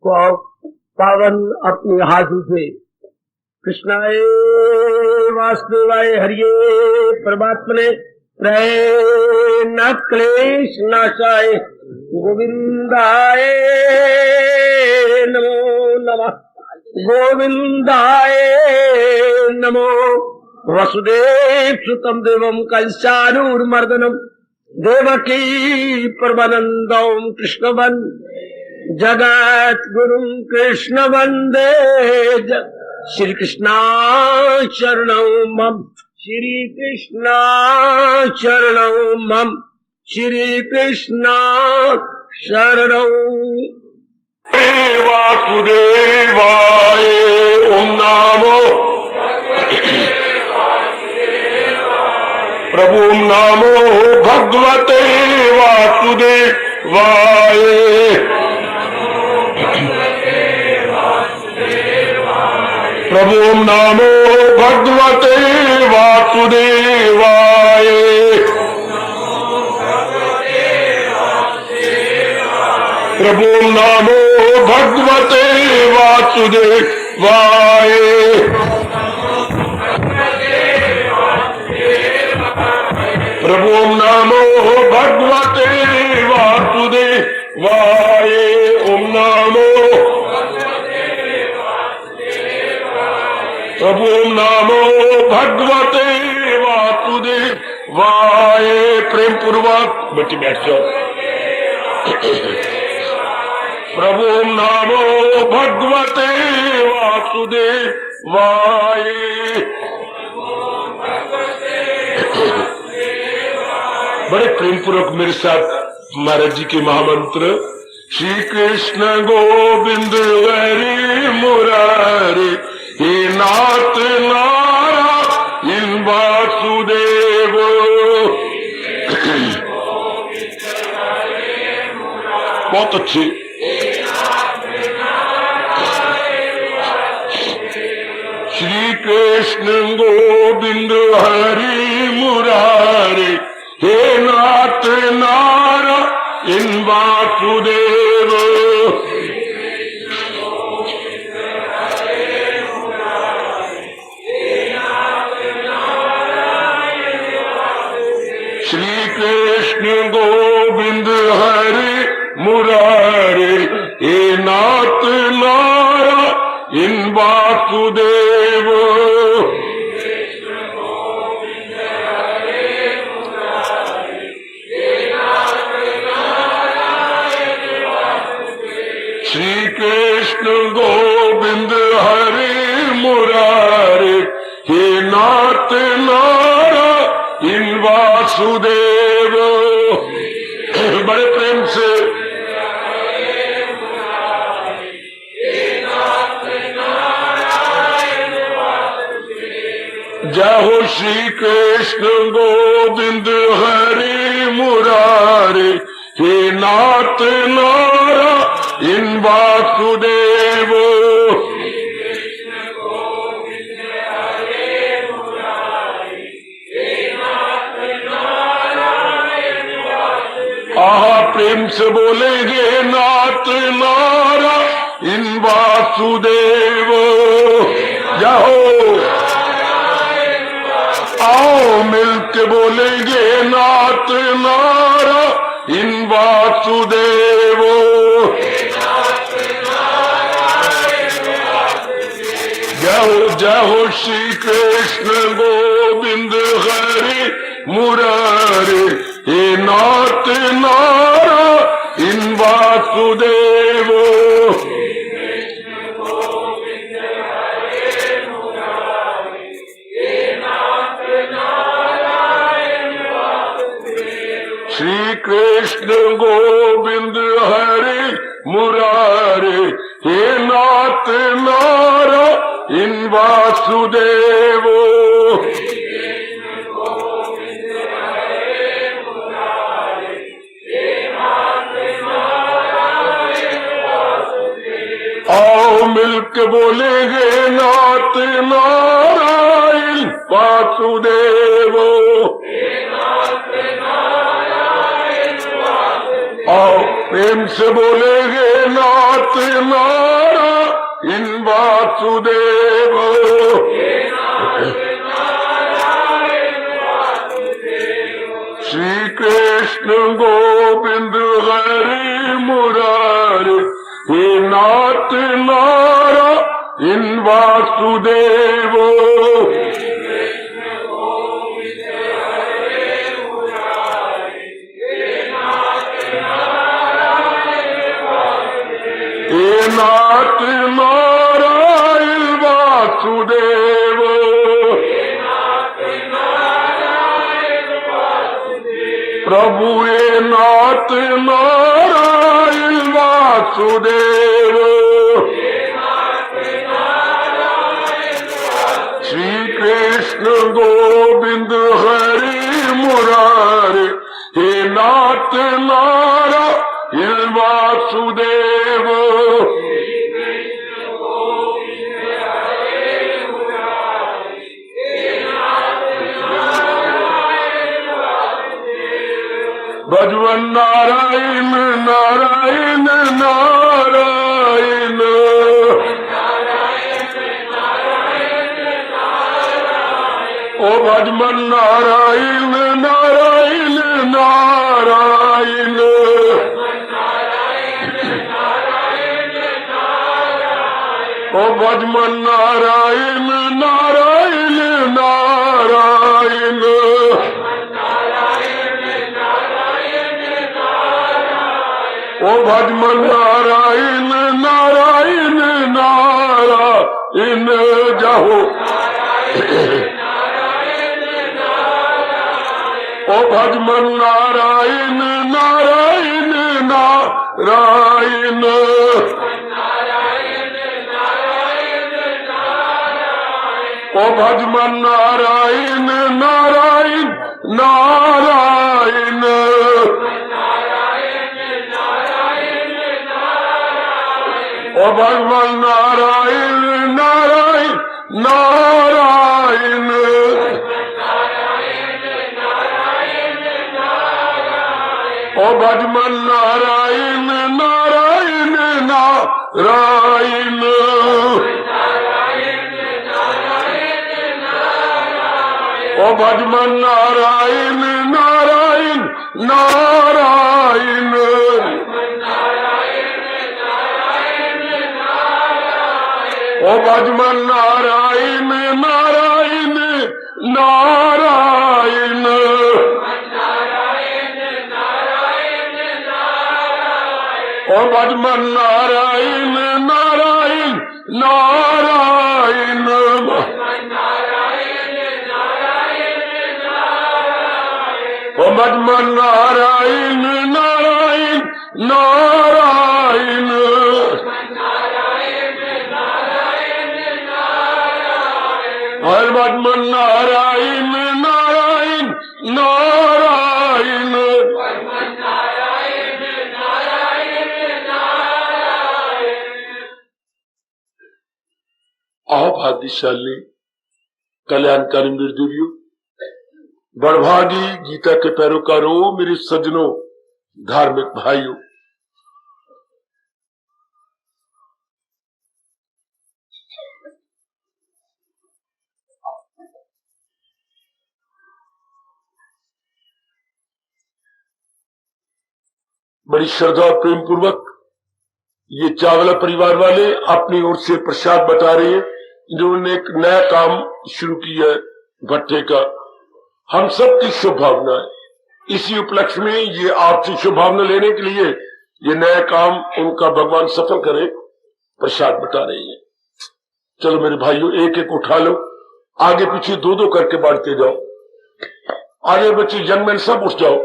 पावन अपने हाथों से कृष्णाय वासुदेवाय हरिये परमात्मने न क्लेश नाशाय गोविंदाय नमो नमः गोविंदाय नमो वसुदेव सुतम देवम कंसानूर्मर्दनम देवकी परमानंदम कृष्णवन जगत गुरु कृष्ण वंदे श्री कृष्णा शरणौ मम श्री कृष्णा शरणौ मम श्री कृष्णा शरणौ वासुदेवाय ओम नमो प्रभु नमो भगवते वासुदेवाय प्रभु नमो भगवते वासुदेवाय प्रभु नमो भगवते वासुदेवाय प्रभु नमो भगवते वासुदेवाय ओम नमो प्रभु नमो भगवते वासुदेवाय प्रेम पूर्वक बच्चे बैठ जाओ प्रभु नमो भगवते वासुदेवाय बड़े प्रेम पूर्वक मेरे साथ महाराज जी के महामंत्र श्री कृष्ण गोविंद हरि मुरारी हे नाथ नारायण वासुदेव बहुत अच्छे श्री कृष्ण गोविंद हरि मुरारी हे नाथ नारायण वासुदेव श्री कृष्ण गोविंद हरि मुरारी हे नाथ नारायण वासुदेव श्री कृष्ण गोविंद हरि मुरारी हे नाथ नारायण वासुदेव बड़े प्रेम से जय हो श्री कृष्ण गोविंद हरि मुरारी हे नाथ नारायण वासुदेव आहा प्रेम से बोलेंगे नाथ नारायण वासुदेव जाओ आओ मिलके बोलेंगे नाथ नारायण वासुदेव जय हो श्री कृष्ण गोविंद हरि मुरारी हे नाथ नारायण वासुदेव श्री कृष्ण गोविंद हरि मुरारी हे नाथ नारायण वासुदेव आओ मिलके बोलेंगे नाथ नारायण वासुदेव आओ प्रेम से बोलेंगे नाथ नारायण वासुदेव। श्री कृष्ण गोविंद हरि मुरारी, हे नाथ नारायण वासुदेव। हे नाथ नारायण वासुदेव। प्रभु हे नाथ नारायण वासुदेव। श्री कृष्ण गोविंद हरि मुरारी, हे नाथ नारायण वासुदेव। भजवन नारायण नारायण नारायण। ओ भजमन नारायण नारायण नारायण। ओ भजमन नारायण नारायण नारायण। ओ भजमन नारायण नारायण नारायण। जाओ ओ भजमन नारायण नारायण नारायण। ओ भजमन नारायण नारायण नारायण। ओ भगवान नारायण नारायण नारायण। ओ भगवान नारायण नारायण नारायण। ओ भगवान नारायण नारायण नारायण। ओ भजमन नारायण नारायण नारायण। ओ भजमन नारायण नारायण नारायण। ओ भजमन नारायण नारायण नारायण। हर भजमन नारायण नारायण नारायण। आओ भाग्यशाली कल्याणकारी मेरे देवियों, बड़भागी गीता के पैरोकारों, मेरे सज्जनों, धार्मिक भाइयों, बड़ी श्रद्धा और प्रेम पूर्वक ये चावला परिवार वाले अपनी ओर से प्रसाद बता रहे हैं। इन्होंने एक नया काम शुरू किया है भट्टे का। हम सबकी शुभभावनाएं, इसी उपलक्ष्य में ये आपसे शुभभावना लेने के लिए ये नया काम उनका भगवान सफल करे, प्रसाद बता रहे हैं। चलो मेरे भाइयों, एक एक उठा लो, आगे पीछे दो दो करके बांटते जाओ। आगे बच्चे यंग मैन सब उठ जाओ,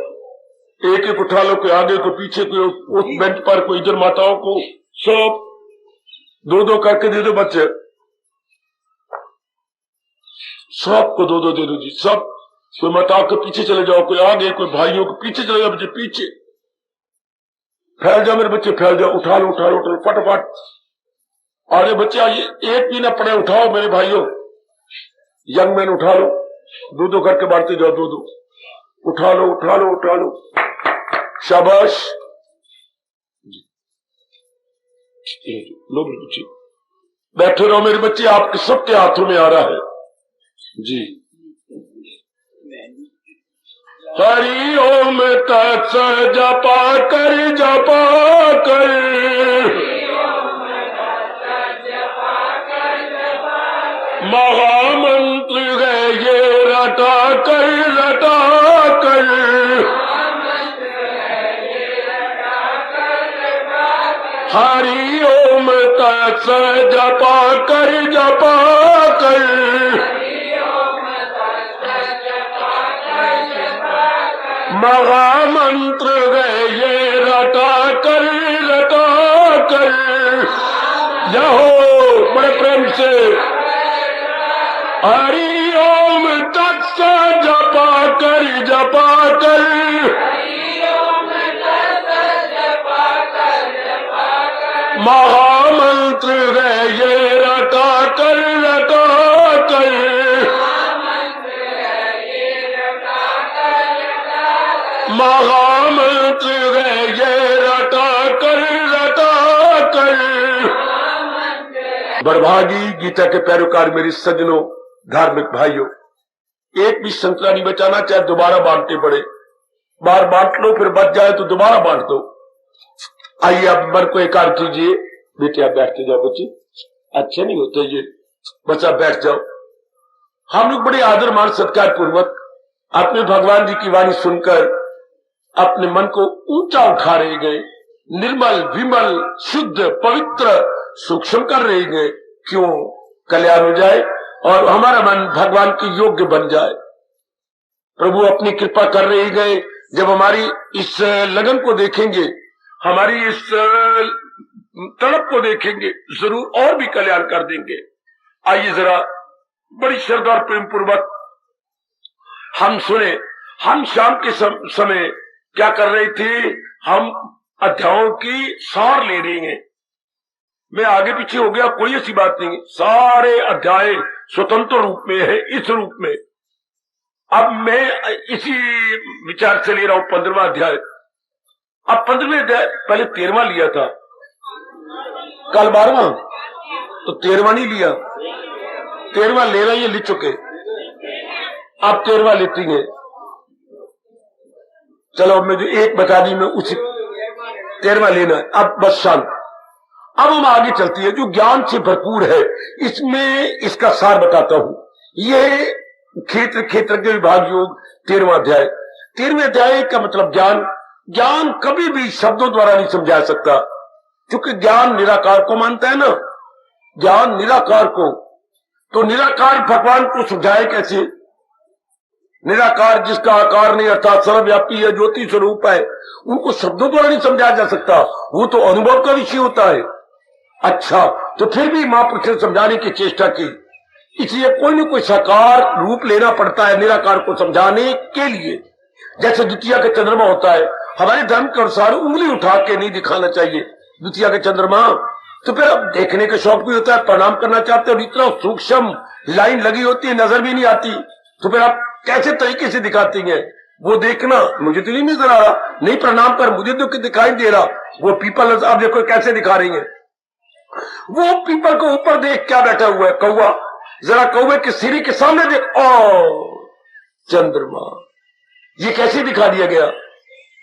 एक एक उठा लो, कोई आगे कोई पीछे, कोई उस बेंच पर, कोई इधर, माताओं को सब दो दो करके दे दो बच्चे, सबको दो दो दे दो जी सब। कोई माताओं के पीछे चले जाओ, कोई आगे, कोई भाइयों के पीछे चले जाओ, बच्चे पीछे फैल जाओ मेरे बच्चे, फैल जाओ, उठा लो उठा लो उठा लो फटाफट। आगे बच्चे आइए, एक भी ना पड़े, उठाओ मेरे भाइयों, यंग मैन उठा लो, दो दो करके बांटते जाओ, दो दो उठा लो उठा लो उठा लो, शाबाश। लो मेरे बच्चे, बैठे रहो मेरे बच्चे, आपके सबके हाथों में आ रहा है जी। हरि ओम तत्स जपा कर महामंत्र है ये रटा कर हरि ओम तत्स जपा कर महामंत्र है ये रटा कर जाओ बड़े प्रेम से हरि ओम तत्स जपा कर महामंत्र है ये रटा कर महामंत्र है ये रटा कर बड़भागी गीता के पैरोकार मेरे सज्जनों, धार्मिक भाइयों, एक भी संतरा नहीं बचाना, चाहे दोबारा बांटने पड़े। बार बांट लो, फिर बच जाए तो दोबारा बांट दो। आइए आप मन को एकाग्र कीजिए। बेटे आप बैठते जाओ, बच्चे अच्छे नहीं होते ये, बच्चा बैठ जाओ। हम लोग बड़े आदर मान सत्कार पूर्वक अपने भगवान जी की वाणी सुनकर अपने मन को ऊंचा उठा रहे गए, निर्मल विमल शुद्ध पवित्र सूक्ष्म कर रहे गए। क्यों? कल्याण हो जाए और हमारा मन भगवान के योग्य बन जाए। प्रभु अपनी कृपा कर रहे गए। जब हमारी इस लगन को देखेंगे, हमारी इस तड़प को देखेंगे, जरूर और भी कल्याण कर देंगे। आइए जरा बड़ी श्रद्धा और प्रेम पूर्वक हम सुने। हम शाम के समय क्या कर रहे थे? हम अध्यायों की सार ले रहे हैं। मैं आगे पीछे हो गया, कोई ऐसी बात नहीं। सारे अध्याय स्वतंत्र रूप में है, इस रूप में। अब मैं इसी विचार से ले रहा हूं 15वां अध्याय। अब 15वें अध्याय, पहले 13वां लिया था, कल 12वां, तो 13वां नहीं लिया। 13वां ले रहे, ये लिख चुके, अब 13वां लेती है। चलो अब मैं जो एक बता दी, मैं उसी 13वां लेना है। अब बस शांत। अब हम आगे चलती है, जो ज्ञान से भरपूर है, इसमें इसका सार बताता हूं। ये क्षेत्रज्ञ विभाग योग 13वां अध्याय। 13वें अध्याय का मतलब ज्ञान। ज्ञान कभी भी शब्दों द्वारा नहीं समझा सकता, क्योंकि ज्ञान निराकार को मानता है ना। ज्ञान निराकार को, तो निराकार भगवान को समझाए कैसे? निराकार जिसका आकार नहीं, अर्थात सर्वव्यापी है, ज्योति स्वरूप है, उनको शब्दों द्वारा नहीं समझाया जा सकता। वो तो अनुभव का विषय होता है। अच्छा, तो फिर भी महापुरुष ने समझाने की चेष्टा की, इसलिए कोई न कोई साकार रूप लेना पड़ता है निराकार को समझाने के लिए। जैसे द्वितीया का चंद्रमा होता है, हमारे धर्म के अनुसार उंगली उठा के नहीं दिखाना चाहिए द्वितीया का चंद्रमा। तो फिर अब देखने का शौक भी होता है, प्रणाम करना चाहते हो, इतना सूक्ष्म लाइन लगी होती है, नजर भी नहीं आती, तो फिर आप कैसे तरीके से दिखाती हैं? वो देखना मुझे तो नहीं नजर आ रहा, नहीं प्रणाम कर, मुझे तो दिखाई दे रहा। वो पीपल अब देखो कैसे दिखा रही है। वो पीपल को ऊपर देख क्या बैठा हुआ है? कौवा। जरा कौवे के सिरे के सामने देख, ओ चंद्रमा। ये कैसे दिखा दिया गया?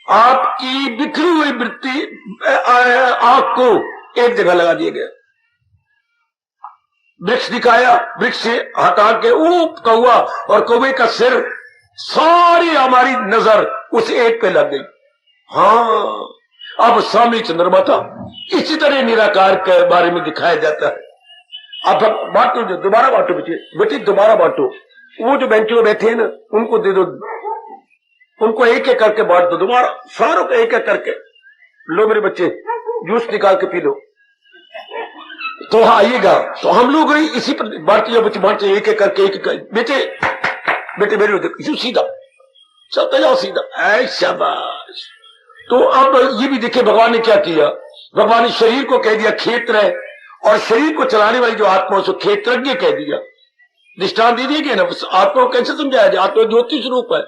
आपकी बिखरी हुई वृत्ति आंख को एक जगह लगा दिया गया। वृक्ष दिखाया, वृक्ष से हटा के कौवा और कौवे का सिर, सारी हमारी नजर उस एक पे लग गई। हाँ, अब सामने चंद्रमा था। इसी तरह निराकार के बारे में दिखाया जाता है। अब बांटो, जो दोबारा बांटो बेटे दोबारा बांटो। वो जो बेंचों में बैठे हैं ना, उनको दे दो, उनको एक एक करके बांट दो, दोबारा सारों को एक एक करके। लो मेरे बच्चे, जूस निकाल के पी लो। तो हाँ आइएगा, तो हम लोग इसी पर बांटते बच्चे, बांटते एक एक करके, एक एक। बेटे मेरे देखो, सीधा चलते जाओ, सीधा, ऐ शाबाश। तो अब ये भी देखिए भगवान ने क्या किया। भगवान ने शरीर को कह दिया क्षेत्र है, और शरीर को चलाने वाली जो आत्मा उसको क्षेत्रज्ञ कह दिया। दृष्टांत दे दिए ना, आत्मा को कैसे समझाया जाए? आत्मा ज्योति स्वरूप है।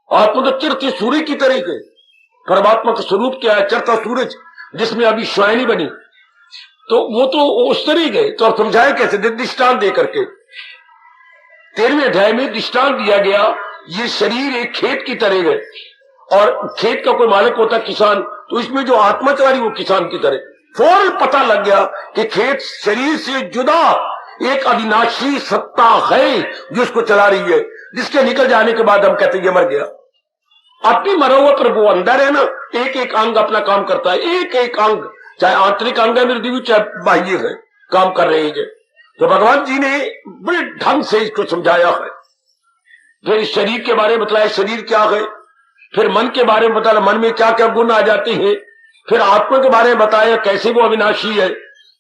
आत्मा तो चरती सूर्य की तरह के। परमात्मा का स्वरूप क्या है? चरता सूरज, जिसमें अभी श्वाय नहीं बनी। तो वो तो उस तरह ही गए, तो अब समझाए कैसे? दृष्टांत दे करके 13वें अध्याय में दृष्टांत दिया गया, ये शरीर एक खेत की तरह है और खेत का कोई मालिक होता है किसान, तो इसमें जो आत्मा चला रही वो किसान की तरह। फौरन पता लग गया कि खेत शरीर से जुदा एक अविनाशी सत्ता है जो उसको चला रही है, जिसके निकल जाने के बाद हम कहते हैं ये मर गया। अपनी मरा हुआ पर वो अंदर है ना, एक एक अंग अपना काम करता है, एक एक अंग, चाहे आंतरिक अंग है मेरे दिव्य, चाहे बाह्य है, काम कर रहे हैं। तो भगवान जी ने बड़े ढंग से इसको समझाया है। फिर शरीर के बारे में बताया, शरीर क्या है, फिर मन के बारे में बताया, मन में क्या क्या गुण आ जाते हैं, फिर आत्मा के बारे में बताया कैसे वो अविनाशी है।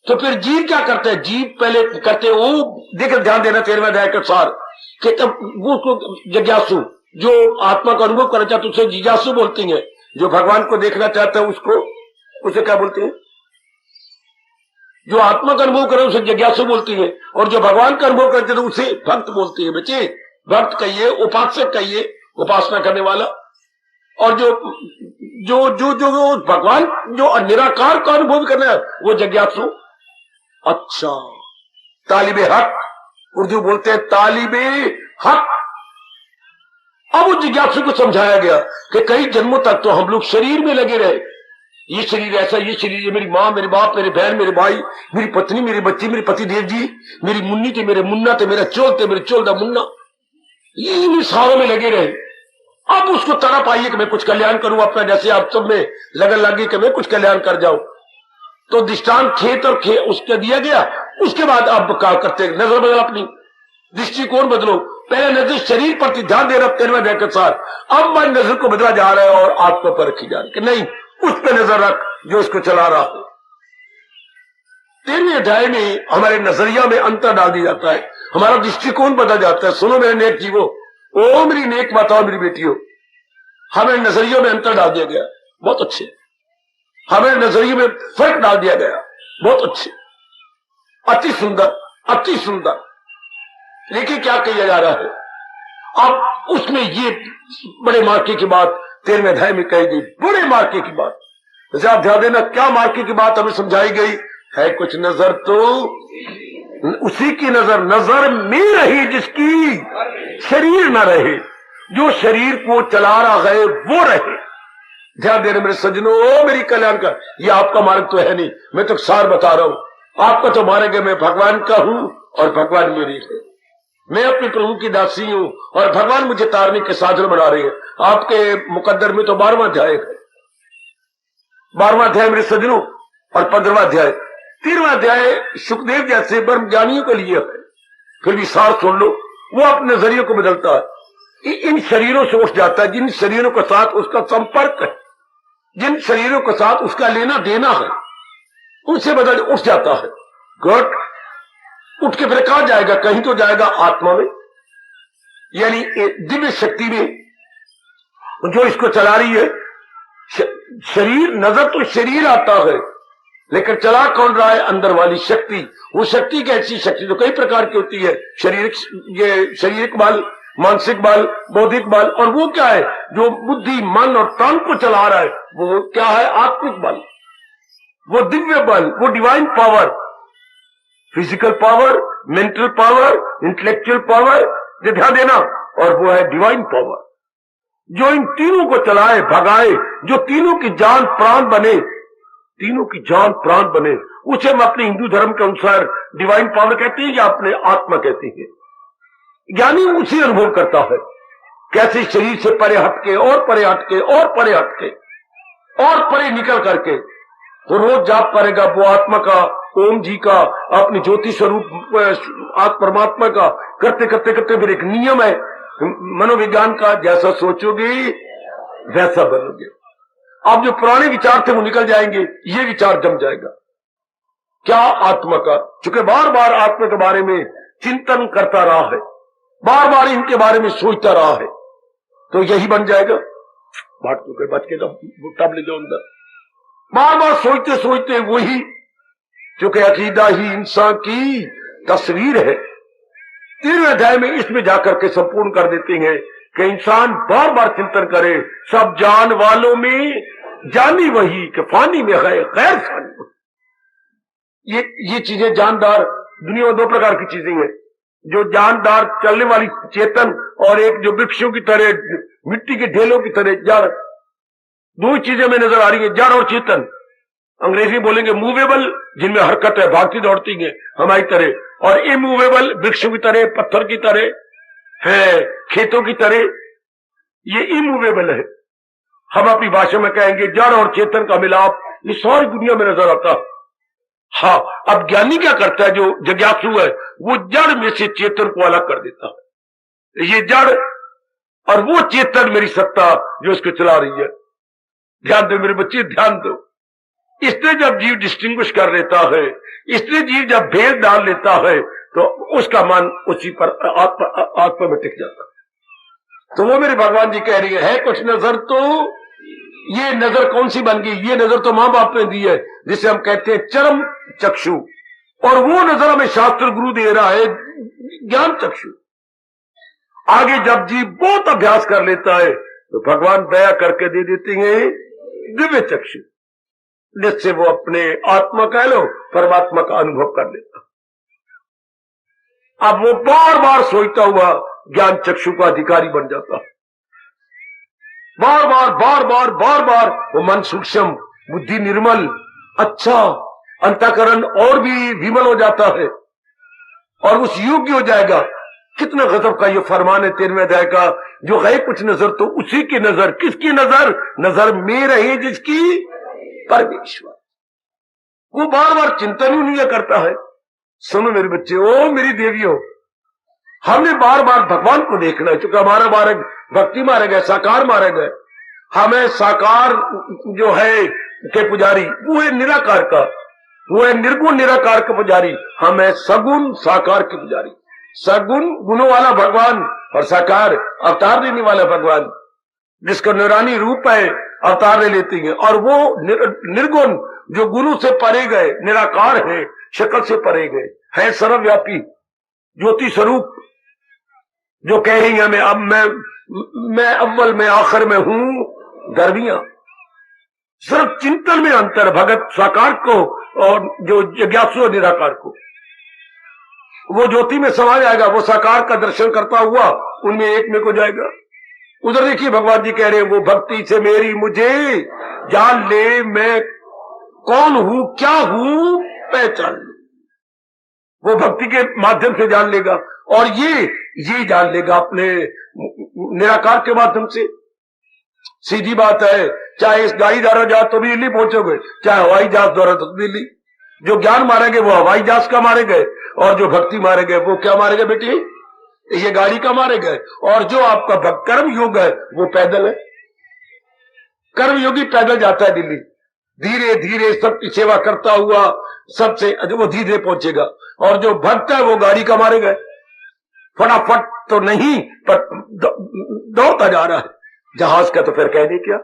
तो फिर जीव क्या करते हैं? जीव पहले करते हैं वो, देख ध्यान देना 13वें अध्याय के सार कि तब वो उसको जिज्ञासु, जो आत्मा का अनुभव करना चाहते उसे जिज्ञासु बोलती हैं, जो भगवान को देखना चाहता है उसको, उसे क्या बोलते हैं? जो आत्मा का अनुभव करे उसे जिज्ञासु बोलती है, और जो भगवान का अनुभव करते तो उसे भक्त बोलती है। बच्चे, भक्त कहिए, उपासक कहिए, उपासना करने वाला, और जो जो जो जो भगवान जो निराकार का अनुभव करना है वो जिज्ञासु। अच्छा, तालिबे हक, उर्दू बोलते हैं तालिबे हक। अब उस जिज्ञासु को समझाया गया कि कई जन्मों तक तो हम लोग शरीर में लगे रहे, ये शरीर ऐसा, ये शरीर, ये मेरी माँ, मेरे बाप, मेरे बहन, मेरे भाई, मेरी पत्नी, मेरे बच्चे, मेरे पति देव जी, मेरी मुन्नी थे, मेरे मुन्ना थे, मेरा चोल थे, मेरे चोल दा मुन्ना, ये इन सारों में लगे रहे। अब उसको तरफ आइए कि मैं कुछ कल्याण करूं अपना, जैसे आप सब में लगन लगी कि मैं कुछ कल्याण कर जाऊं। तो दृष्टांत खेत और उसका दिया गया। उसके बाद अब क्या करते हैं? नजर बदल, अपनी दृष्टिकोण बदलो। पहले नजर शरीर पर ध्यान दे रहा 13वें अध्याय के साथ, अब मन नजर को बदला जा रहा है और आत्मा पर रखी जा रही है कि नहीं, उस पर नजर रख जो इसको चला रहा है। 13वें अध्याय में हमारे नजरिया में अंतर डाल दिया जाता है, हमारा दृष्टिकोण बदल जाता है। सुनो मेरे नेक जीवो, ओ मेरी नेक माताओं, मेरी बेटियों, हमें नजरियों में अंतर डाल दिया गया, बहुत अच्छे। हमें नजरिए में फर्क डाल दिया गया, बहुत अच्छे, अति सुंदर, अति सुंदर। देखिए क्या किया जा रहा है। अब उसमें ये बड़े मार्के की बात 13वें अध्याय में कही गई, बड़े मार्के की बात। जैसे आप ध्यान देना, क्या मार्के की बात हमें समझाई गई है? कुछ नजर तो उसी की नजर, नजर में रही जिसकी शरीर न रहे, जो शरीर को चला रहा है वो रहे। ध्यान देना मेरे सज्जनों, ओ मेरी कल्याण का, ये आपका मार्ग तो है नहीं, मैं तो सार बता रहा हूं। आपका तो मार्ग है, मैं भगवान का हूं और भगवान मेरी है, मैं अपने प्रभु की दासी हूं और भगवान मुझे तारने के साधन बना रहे हैं। आपके मुकद्दर में तो 12वां अध्याय है, 12वां अध्याय मेरे सज्जनों, और 15वां अध्याय। 13वां अध्याय सुखदेव जैसे ब्रह्म ज्ञानियों के लिए है, फिर भी सार सुन लो, वो अपने नजरिए को बदलता है। इन शरीरों से उठ जाता है, जिन शरीरों के साथ उसका संपर्क है, जिन शरीरों के साथ उसका लेना देना है, उनसे बदल उठ जाता है। गुड, उठ के फिर कहां जाएगा? कहीं तो जाएगा आत्मा में, यानी दिव्य शक्ति में जो इसको चला रही है। शरीर, नजर तो शरीर आता है, लेकिन चला कौन रहा है? अंदर वाली शक्ति। वो शक्ति कैसी? शक्ति तो कई प्रकार की होती है, शारीरिक बल, मानसिक बल, बौद्धिक बल, और वो क्या है जो बुद्धि, मन और तन को चला रहा है? वो क्या है? आत्मिक बल, वो दिव्य बल, वो divine power, physical power, mental power, intellectual power, ध्यान देना, और वो है डिवाइन पावर जो इन तीनों को चलाए, भगाए, जो तीनों की जान प्राण बने, तीनों की जान प्राण बने। उसे हम अपने हिंदू धर्म के अनुसार डिवाइन पावर कहते हैं या अपने आत्मा कहते हैं। ज्ञानी उसी अनुभव करता है, कैसे शरीर से परे हटके और परे हटके और परे हटके और परे निकल करके वो रोज जाप करेगा, वो आत्मा का, ओम जी का, अपनी ज्योति स्वरूप आत्म परमात्मा का करते करते करते फिर एक नियम है मनोविज्ञान का, जैसा सोचोगे वैसा बनोगे। अब जो पुराने विचार थे वो निकल जाएंगे, ये विचार जम जाएगा। क्या? आत्मा का, चूंकि बार बार आत्मा के बारे में चिंतन करता रहा है, बार बार इनके बारे में सोचता रहा है, तो यही बन जाएगा। बात तो बच के टब ले जाओ अंदर, बार बार सोचते सोचते वही, क्योंकि अकीदा ही इंसान की तस्वीर है। 13वें अध्याय में इसमें जाकर के संपूर्ण कर देते हैं कि इंसान बार बार चिंतन करे, सब जान वालों में जानी वही कि फानी में है गैर फानी। ये चीजें जानदार, दुनिया में दो प्रकार की चीजें हैं, जो जानदार चलने वाली चेतन और एक जो वृक्षों की तरह, मिट्टी के ढेलों की तरह जड़। दो चीजें में नजर आ रही है, जड़ और चेतन। अंग्रेजी बोलेंगे मूवेबल, जिनमें हरकत है, भागती दौड़ती है हमारी तरह, और इमूवेबल, वृक्षों की तरह, पत्थर की तरह है, खेतों की तरह, ये इमूवेबल है। हम अपनी भाषा में कहेंगे जड़ और चेतन का मिलाप, ये सारी दुनिया में नजर आता है। हाँ, अब ज्ञानी क्या करता है, जो जिज्ञासु है, वो जड़ में से चेतन को अलग कर देता है। ये जड़ और वो चेतन मेरी सत्ता जो इसको चला रही है। ध्यान दो मेरे बच्चे, ध्यान दो। इसलिए जब जीव डिस्टिंग्विश कर लेता है, इसलिए जीव जब भेद डाल लेता है, तो उसका मन उसी पर आत्मा में टिक जाता है। तो वो मेरे भगवान जी कह रही है कुछ नजर, तो ये नजर कौन सी बन गई? ये नजर तो मां बाप ने दी है, जिसे हम कहते हैं चरम चक्षु, और वो नजर हमें शास्त्र गुरु दे रहा है, ज्ञान चक्षु। आगे जब जीव बहुत अभ्यास कर लेता है, तो भगवान दया करके दे देते हैं दिव्य चक्षु, जिससे वो अपने आत्मा कह लो परमात्मा का अनुभव कर लेता। अब वो बार बार सोचता हुआ ज्ञान चक्षु का अधिकारी बन जाता है। बार बार बार बार बार बार वो मन सूक्ष्म, बुद्धि निर्मल, अच्छा, अंतःकरण और भी विमल हो जाता है, और उस योग्य हो जाएगा। कितना गजब का ये फरमान है 13वें अध्याय का, जो है कुछ नजर तो उसी की नजर। किसकी नजर? नजर में रहे जिसकी, परमेश्वर। वो बार बार चिंतन ही नहीं करता है। सुनो मेरे बच्चे, ओ मेरी देवियों, हमने बार बार भगवान को देखना है, क्योंकि हमारा मार्ग भक्ति मार्ग है, साकार मार्ग है। हमें साकार जो है के पुजारी, वो है निराकार का, वो है निर्गुण निराकार का पुजारी। हम है सगुण साकार के पुजारी। सगुण गुणों वाला भगवान और साकार अवतार लेने वाला भगवान, जिसका नूरानी रूप है, अवतार ले लेती है। और वो निर्गुण जो गुरु से परे गए, निराकार है, शक्ल से परे गए, है सर्वव्यापी ज्योति स्वरूप, जो कह रही है मैं अव्वल में आखिर में हूं, गर्वियां। सिर्फ चिंतन में अंतर, भगत साकार को और जो जिज्ञासु निराकार को। वो ज्योति में समा जाएगा, वो साकार का दर्शन करता हुआ उनमें एक में को जाएगा। उधर देखिए भगवान जी कह रहे हैं, वो भक्ति से मेरी मुझे जान ले, मैं कौन हूं, क्या हूं, पहचान ले। वो भक्ति के माध्यम से जान लेगा, और ये जान लेगा अपने निराकार के माध्यम से। सीधी बात है, चाहे इस गाड़ी द्वारा जाओ तो भी दिल्ली पहुंचोगे, चाहे हवाई जहाज द्वारा तो दिल्ली। जो ज्ञान मारेंगे वो हवाई जहाज का मारे गए, और जो भक्ति मारे गए वो क्या मारे गए बेटी? ये गाड़ी का मारे गए। और जो आपका कर्म योग है वो पैदल है। कर्म योगी पैदल जाता है दिल्ली, धीरे धीरे सबकी सेवा करता हुआ, सबसे वो धीरे धीरे पहुंचेगा। और जो भक्त है वो गाड़ी का मारे गए, फटाफट तो नहीं पर दौड़ता जा रहा है। जहाज का तो फिर कहने क्या।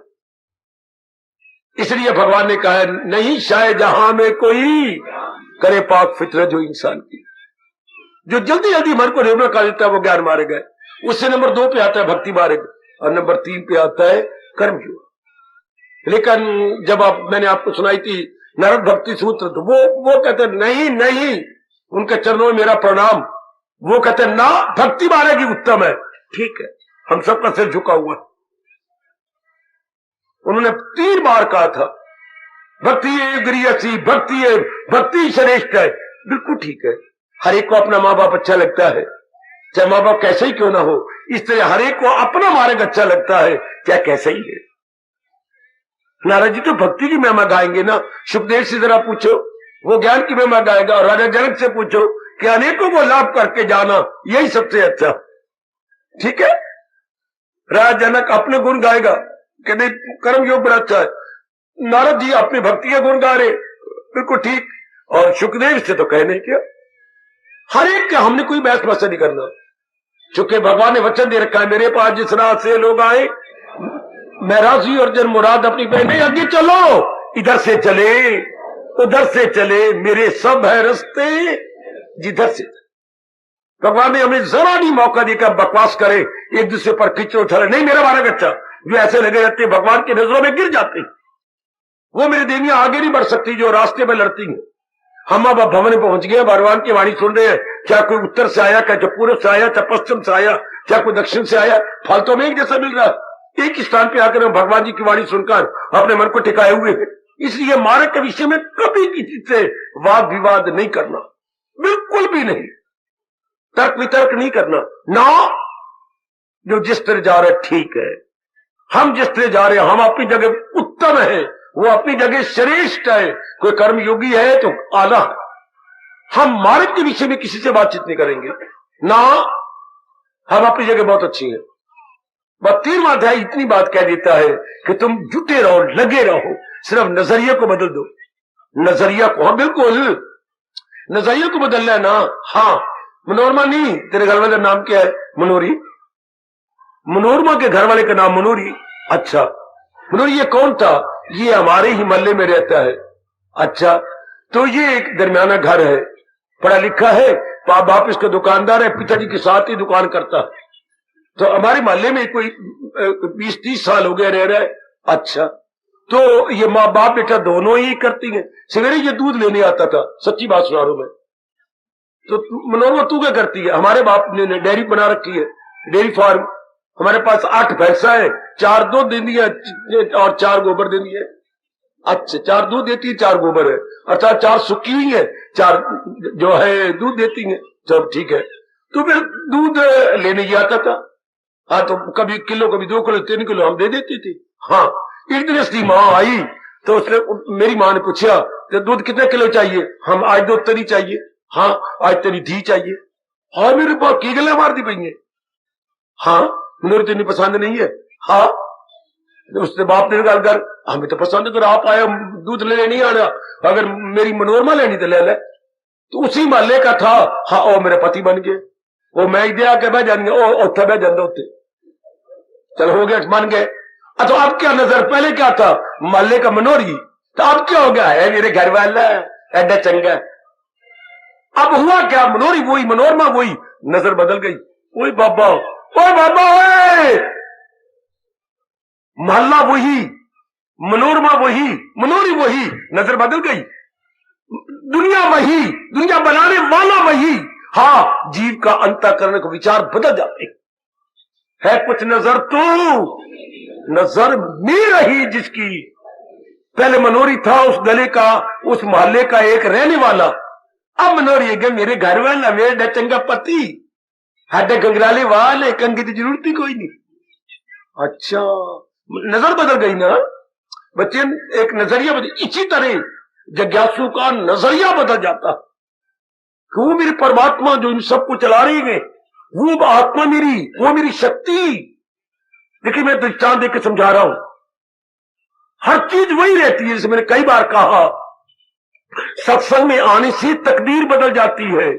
इसलिए भगवान ने कहा नहीं शायद जहां में कोई करे पाक फितरत जो इंसान की, जो जल्दी जल्दी मन को निर्मल कर देता है वो ज्ञान मारे गए। उससे नंबर 2 पे आता है भक्ति मार्ग, और नंबर 3 पे आता है कर्म योग। लेकिन जब मैंने आपको सुनाई थी नारद भक्ति सूत्र, तो वो कहते नहीं नहीं, उनके चरणों में मेरा प्रणाम। वो कहते ना, भक्ति मार्ग ही उत्तम है। ठीक है, हम सबका सिर झुका हुआ। उन्होंने 3 बार कहा था भक्ति गरीयसी, भक्ति श्रेष्ठ है। बिल्कुल ठीक है, हर एक को अपना माँ बाप अच्छा लगता है, चाहे माँ बाप कैसे ही क्यों ना हो। इस तरह हर एक को अपना मार्ग अच्छा लगता है, चाहे कैसे ही है। नारद जी तो भक्ति की महिमा गाएंगे ना। सुखदेव से जरा पूछो, वो ज्ञान की महिमा गाएगा। और राजा जनक से पूछो कि अनेकों को लाभ करके जाना, यही सबसे अच्छा। ठीक है, राजा जनक अपने गुण गाएगा कि नहीं कर्म योग बड़ा अच्छा है। नारद जी अपनी भक्ति के गुण गा रहे, बिल्कुल ठीक। और सुखदेव से तो कहने क्या, हर एक का हमने कोई बहस बसा नहीं करना, चूंकि भगवान ने वचन दे रखा है मेरे पास जिस राह से लोग आए मैं राजी और जन मुराद अपनी पहने। आगे चलो, इधर से चले उधर से चले, मेरे सब है रास्ते जिधर से। भगवान ने हमें जरा नहीं मौका देकर बकवास करे, एक दूसरे पर खिंचो उछाले। नहीं मेरा मार्ग अच्छा, जो ऐसे लगे रहते भगवान की नजरों में गिर जाते। वो मेरी देवियां आगे नहीं बढ़ सकती जो रास्ते में लड़ती हैं। हम अब भवन में पहुंच गए, भगवान की वाणी सुन रहे हैं। क्या कोई उत्तर से आया, क्या पूर्व से आया, क्या पश्चिम से आया, क्या कोई दक्षिण से आया, फल तो हमें एक जैसा मिल रहा है। एक स्थान पे आकर हम भगवान जी की वाणी सुनकर अपने मन को टिकाए हुए हैं। इसलिए मार्ग के विषय में कभी किसी से वाद विवाद नहीं करना, बिल्कुल भी नहीं। तर्क वितर्क नहीं करना ना। जो जिस तरह जा रहे ठीक है, हम जिस तरह जा रहे हैं, हम अपनी जगह उत्तम है, वो अपनी जगह श्रेष्ठ है। कोई कर्म योगी है तो आला है। हम मार्ग के विषय में किसी से बातचीत नहीं करेंगे ना। हम अपनी जगह बहुत अच्छी है। 32वां अध्याय इतनी बात कह देता है कि तुम जुटे रहो, लगे रहो, सिर्फ नजरिए को बदल दो। नजरिया को, हाँ बिल्कुल नजरिए को बदलना है ना। हाँ, मनोरमा नहीं, तेरे घर वाले का नाम क्या है? मनोरी। मनोरमा के घर वाले का नाम मनोरी। अच्छा, मनोरी ये कौन था? ये हमारे ही मोहल्ले में रहता है। अच्छा, तो ये एक दरमियाना घर है, पढ़ा लिखा है, बाप इसका दुकानदार है, पिताजी के साथ ही दुकान करता है। तो हमारे मोहल्ले में कोई 20-30 साल हो गए रह रहा है। अच्छा, तो ये माँ बाप बेटा दोनों ही करती हैं। सवेरे ये दूध लेने आता था, सच्ची बात सुना रहा हूं मैं। तो मनोरमा तू क्या करती है? हमारे बाप ने डेयरी बना रखी है, डेयरी फार्म। हमारे पास 8 भैंसा है, 4 दूध देती है और 4 गोबर देती है। अच्छा, 4 दूध देती है, 4 गोबर है, अर्थात 4 सुखी हुई है, 4 जो है दूध देती है। चलो ठीक है। तो फिर दूध लेने ही आता था। हाँ, तो कभी किलो, कभी 2 किलो, 3 किलो हम दे देती थी। हाँ, एक दिन इसकी माँ आई तो उसने, मेरी माँ ने पूछा कि दूध कितने किलो चाहिए? हम आज 2 तरी चाहिए। हाँ, आज तेरी धी चाहिए। हाँ, मेरे पास की गले मार दी पई है। हाँ, मेरे तो नहीं पसंद नहीं है। हाँ, उसने बाप ने गल कर, हमें तो पसंद कर, आप आए दूध लेने नहीं आना, अगर मेरी मनोरमा लेनी तो ले ले। तो उसी मोहल्ले का था। हाँ, वो मेरे पति बन गए। वो मैं दे आके बह जाएंगे, उत्थे बह जाते उत्थे। चलो हो गया, मान गए। तो अब क्या नजर, पहले क्या था? मोहल्ले का मनोरी। तो अब क्या हो गया है? मेरे घर वाला एडा चंगा। अब हुआ क्या? मनोरी वही, मनोरमा वही, नजर बदल गई। ओए बाबा, ओए बाबा, ओए! मोहल्ला वही, मनोरमा वही, मनोरी वही, नजर बदल गई। दुनिया वही, दुनिया बनाने वाला वही। हाँ, जीव का अंतःकरण का विचार बदल जाते है। कुछ नजर तो नजर में रही जिसकी। पहले मनोरी था उस गले का, उस मोहल्ले का एक रहने वाला। अब मनोरी है मेरे घर वाला, मेरे चंगा पति, हाडे गंगराले वाले, कंगे की जरूरत ही कोई नहीं। अच्छा, नजर बदल गई ना बच्चे, एक नजरिया बदल। इसी तरह जिज्ञासु का नजरिया बदल जाता कि वो मेरे परमात्मा जो इन सबको चला रही है, वो आत्मा मेरी, वो मेरी शक्ति। देखिए, मैं दृष्टांत देकर समझा रहा हूं। हर चीज वही रहती है। जैसे मैंने कई बार कहा, सत्संग में आने से तकदीर बदल जाती है।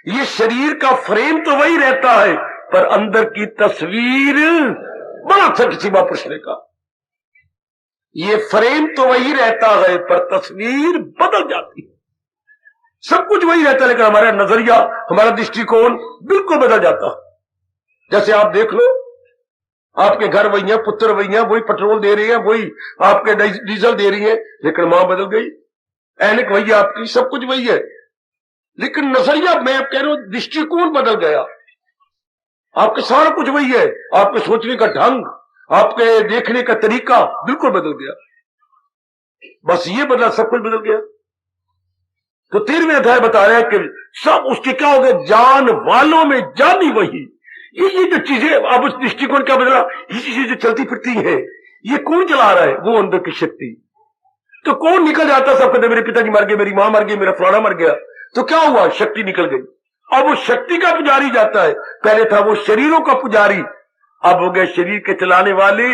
ये शरीर का फ्रेम तो वही रहता है, पर अंदर की तस्वीर बड़ा अच्छा किसी महापुरुष का। ये फ्रेम तो वही रहता है, पर तस्वीर बदल जाती है। सब कुछ वही रहता है, लेकिन हमारा नजरिया, हमारा दृष्टिकोण बिल्कुल बदल जाता है। जैसे आप देख लो, आपके घर वही है, पुत्र वही है, वही पेट्रोल दे रही है, वही आपके डीजल दे रही है, लेकिन मां बदल गई। ऐनक वही है आपकी, सब कुछ वही है, लेकिन नजरिया, मैं कह रहा हूं, दृष्टिकोण बदल गया। आपके सारा कुछ वही है, आपके सोचने का ढंग, आपके देखने का तरीका बिल्कुल बदल गया। बस ये बदला, सब कुछ बदल गया। तो 13वें अध्याय बता रहे हैं कि सब उसके क्या हो गए? जान वालों में जानी वही। ये जो चीजें, अब उस दृष्टिकोण क्या बदला? ये चीजें जो चलती फिरती है, ये कौन चला रहा है? वो अंदर की शक्ति। तो कौन निकल जाता? सब कहते मेरे पिताजी मर गए, मेरी मां मर गई, मेरा फलाना मर गया। तो क्या हुआ? शक्ति निकल गई। अब वो शक्ति का पुजारी जाता है। पहले था वो शरीरों का पुजारी, अब हो गया शरीर के चलाने वाले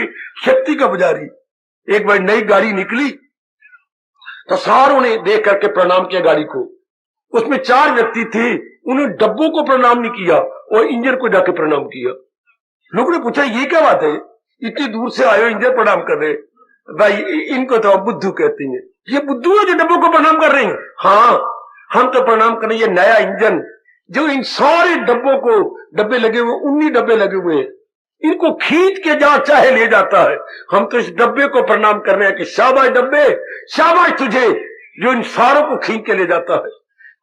शक्ति का पुजारी। एक बार नई गाड़ी निकली तो सारों ने देख करके प्रणाम किया गाड़ी को। उसमें 4 व्यक्ति थे, उन्होंने डब्बों को प्रणाम नहीं किया और इंजन को जाके प्रणाम किया। लोगों ने पूछा ये क्या बात है, इतनी दूर से आए हो, इंजन प्रणाम कर रहे? भाई इनको तो बुद्धू कहते हैं। ये बुद्धू है जो डब्बों को प्रणाम कर रहे हैं? हाँ, हम तो प्रणाम कर रहे हैं। ये नया इंजन जो इन सारे डब्बों को, डब्बे लगे हुए, 19 डब्बे लगे हुए हैं, इनको खींच के जहां चाहे ले जाता है। हम तो इस डब्बे को प्रणाम कर रहे हैं कि शाबाश डब्बे, शाबाश तुझे, जो इन सारों को खींच के ले जाता है।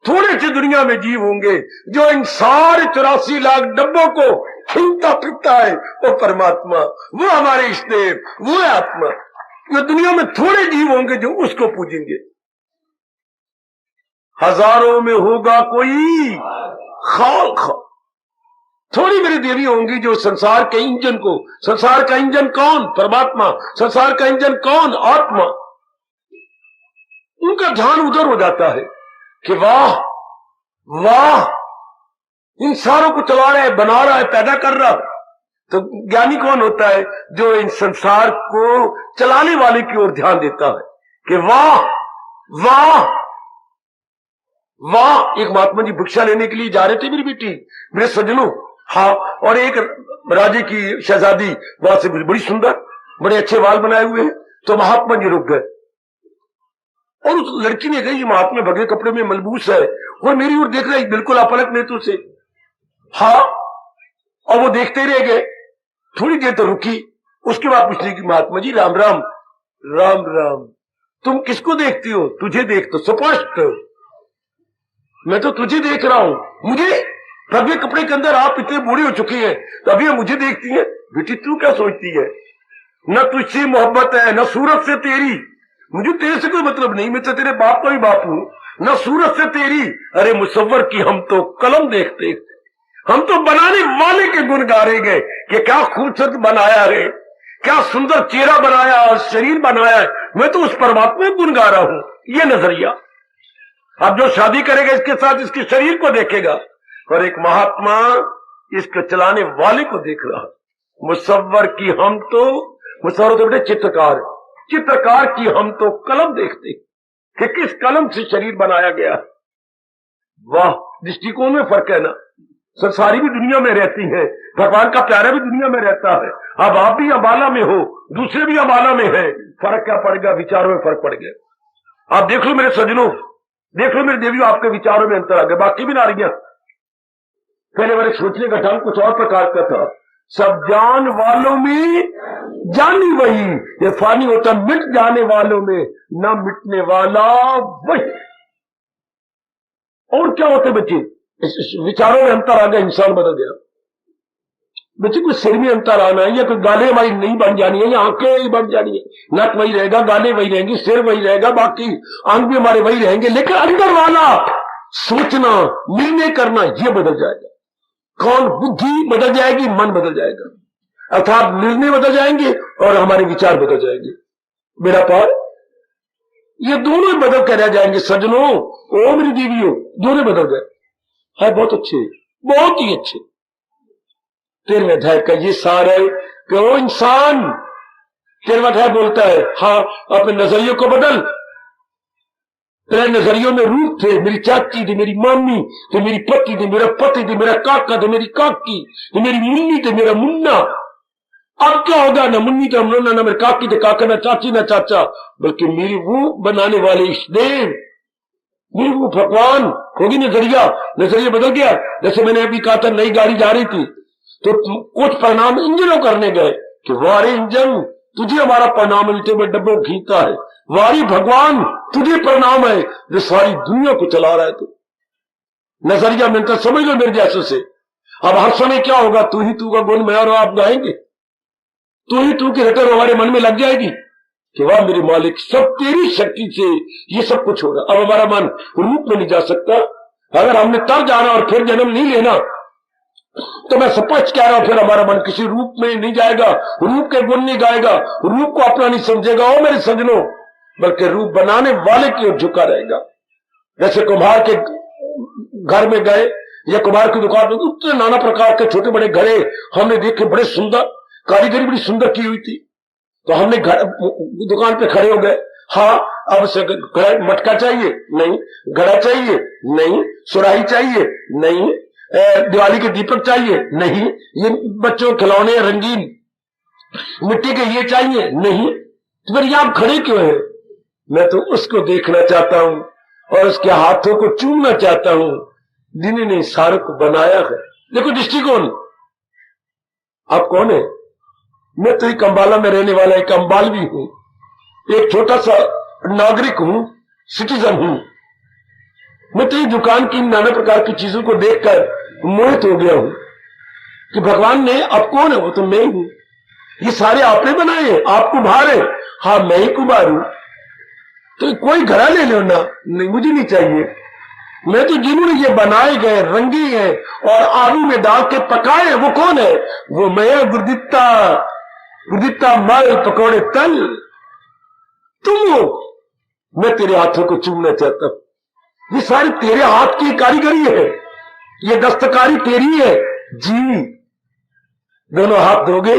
थोड़े से दुनिया में जीव होंगे जो इन सारे 84 लाख डब्बों को खींचता फिरता है। वो परमात्मा, वो हमारे इष्टदेव, वो है आत्मा। जो दुनिया में थोड़े जीव होंगे जो उसको पूजेंगे। हजारों में होगा कोई खाक, थोड़ी मेरी देवी होंगी जो संसार के इंजन को, संसार का इंजन कौन? परमात्मा। संसार का इंजन कौन? आत्मा। उनका ध्यान उधर हो जाता है कि वाह वाह, इन सारों को चला रहा है, बना रहा है, पैदा कर रहा है। तो ज्ञानी कौन होता है? जो इन संसार को चलाने वाले की ओर ध्यान देता है कि वाह वाह वाह। एक महात्मा जी भिक्षा लेने के लिए जा रहे थे, मेरी बेटी, मेरे सज्जनों, हाँ, और एक राजे की शहजादी वहां से बड़ी सुंदर, बड़े अच्छे बाल बनाए हुए हैं। तो महात्मा जी रुक गए और उस लड़की ने कही, महात्मा भगवे कपड़े में मलबूस है और मेरी ओर देख रहा है बिल्कुल अपलक नेत्रों से। हाँ, और वो देखते ही रह गए। थोड़ी देर तो रुकी, उसके बाद पूछने की, महात्मा जी राम राम। राम राम। तुम किसको देखती हो? तुझे देख तो स्पष्ट, मैं तो तुझे देख रहा हूं। मुझे भगवे कपड़े के अंदर आप इतने बूढ़े हो चुकी हैं, तभी मुझे देखती है। बेटी तू क्या सोचती है? न तुझसे मोहब्बत है, न सूरत से तेरी। मुझे तेरे से कोई मतलब नहीं, मैं तो तेरे बाप का ही बाप हूं। न सूरत से तेरी, अरे मुसव्वर की हम तो कलम देखते, हम तो बनाने वाले के गुण गा रहे गए कि क्या खूबसूरत बनाया रे, क्या सुंदर चेहरा बनाया और शरीर बनाया है। मैं तो उस परमात्मा के गुण गा रहा हूं। ये नजरिया। अब जो शादी करेगा इसके साथ इसके शरीर को देखेगा, और एक महात्मा इसको चलाने वाले को देख रहा है। मुसव्वर की हम तो, मुसव्वर तो बेटे चित्रकार, चित्रकार की हम तो कलम देखते कि किस कलम से शरीर बनाया गया। वाह, दृष्टिकोण में फर्क है ना। संसारी भी दुनिया में रहती है, भगवान का प्यारा भी दुनिया में रहता है। अब आप भी अम्बाला में हो, दूसरे भी अम्बाला में है, फर्क क्या पड़ेगा? विचारों में फर्क पड़ गया। आप देख लो मेरे सज्जनों, देख लो मेरे देवियों, आपके विचारों में अंतर आ गया। बाकी भी नारियां, पहले मेरे सोचने का ढंग कुछ और प्रकार का था। सब जान वालों में जानी वही, ये फानी होता मिट जाने वालों में न मिटने वाला वही। और क्या होते बच्चे? इस विचारों में अंतर आ गया, इंसान बदल गया। बच्चे कोई सिर में अंतर आना है, या कोई गालें हमारी नहीं बन जानी है, या आंखें ही बन जानी है। नक वही रहेगा, गालें वही रहेंगी, सिर वही रहेगा, बाकी अंग भी हमारे वही रहेंगे, लेकिन अंदर वाला सोचना, निर्णय करना, यह बदल जाएगा। कौन? बुद्धि बदल जाएगी, मन बदल जाएगा, अर्थात निर्णय बदल जाएंगे और हमारे विचार बदल जाएंगे। मेरा पार, ये दोनों बदल कर रह जाएंगे सज्जनों। ओ मेरी देवियों, दोनों बदल गए है। बहुत अच्छे, बहुत ही अच्छे। 13वें अध्याय का ये सार है कि वो इंसान, 13वां अध्याय बोलता है, हाँ, अपने नजरियों को बदल। तेरे नजरियों में रूप थे, मेरी चाची थी, मेरी मामी थी, मेरी पति थी, मेरा पति थी, मेरा काका थी, मेरी काकी थी, मेरी मुन्नी थी, मेरा मुन्ना। अब क्या होगा? ना मुन्नी था, मुन्ना, ना मेरे काकी थे, काका, ना चाची, ना चाचा, बल्कि मेरी वो बनाने वाले इष्टदेव, मेरी वो भगवान होगी। नजरिया, नजरिया बदल गया। जैसे मैंने अभी कहा था, नई गाड़ी जा रही थी तो कुछ परिणाम इंजनों करने गए कि वारे इंजन, तुझे हमारा परिणाम मिलते हुए डब्बों खींचता है। वारी भगवान, तुझे परिणाम है जो सारी दुनिया को चला रहा है। तो नजरिया मिलता, समझ लो मेरे जैसे से। अब हर समय क्या होगा? तू ही तू का गुण मैं और आप गाएंगे, तू ही तू की रटन हमारे मन में लग जाएगी कि वाह मेरे मालिक, सब तेरी शक्ति से ये सब कुछ होगा। अब हमारा मन रूप में नहीं जा सकता। अगर हमने तब जाना और फिर जन्म नहीं लेना, तो मैं स्पष्ट कह रहा हूं, फिर हमारा मन किसी रूप में नहीं जाएगा, रूप के गुण नहीं गाएगा, रूप को अपना नहीं समझेगा ओ मेरे सज्जनों, बल्कि रूप बनाने वाले की ओर झुका रहेगा। जैसे कुम्हार के घर में गए या कुम्हार की दुकान में, उतने नाना प्रकार के छोटे बड़े घड़े हमने देखे, बड़े सुंदर, कारीगरी बड़ी सुंदर की हुई थी। तो हमने दुकान पे खड़े हो गए। हाँ, अब से मटका चाहिए? नहीं। घड़ा चाहिए? नहीं। सुराही चाहिए? नहीं। दिवाली के दीपक चाहिए? नहीं। ये बच्चों के खिलौने रंगीन मिट्टी के ये चाहिए? नहीं। तो फिर आप खड़े क्यों हैं? मैं तो उसको देखना चाहता हूं और उसके हाथों को चूमना चाहता हूं जिन्होंने सारों को बनाया है। देखो दृष्टिकोण। आप कौन है? मैं तो एक अम्बाला में रहने वाला एक अम्बालवी हूं, एक छोटा सा नागरिक हूं सिटीजन हूं। मैं तेरी दुकान की नाना प्रकार की चीजों को देखकर मोहित हो गया हूं कि भगवान ने, अब कौन है? वो तो मैं ही हूं। ये सारे आपने बनाए, आप कुम्हार है। हाँ, मैं ही कुम्हार हूं। तो कोई घड़ा ले लो ना, नहीं मुझे नहीं चाहिए। मैं तो जिन्होंने ये बनाए गए, रंगे हैं और आलू में डाल के पकाए, वो कौन है? वो मैं, गुरदित्ता। गुरदित्ता मल पकौड़े तल, तुम हो। मैं तेरे हाथों को चूमना चाहता हूं। ये सारी तेरे हाथ की कारीगरी है, ये दस्तकारी तेरी है जी। दोनों हाथ धोगे,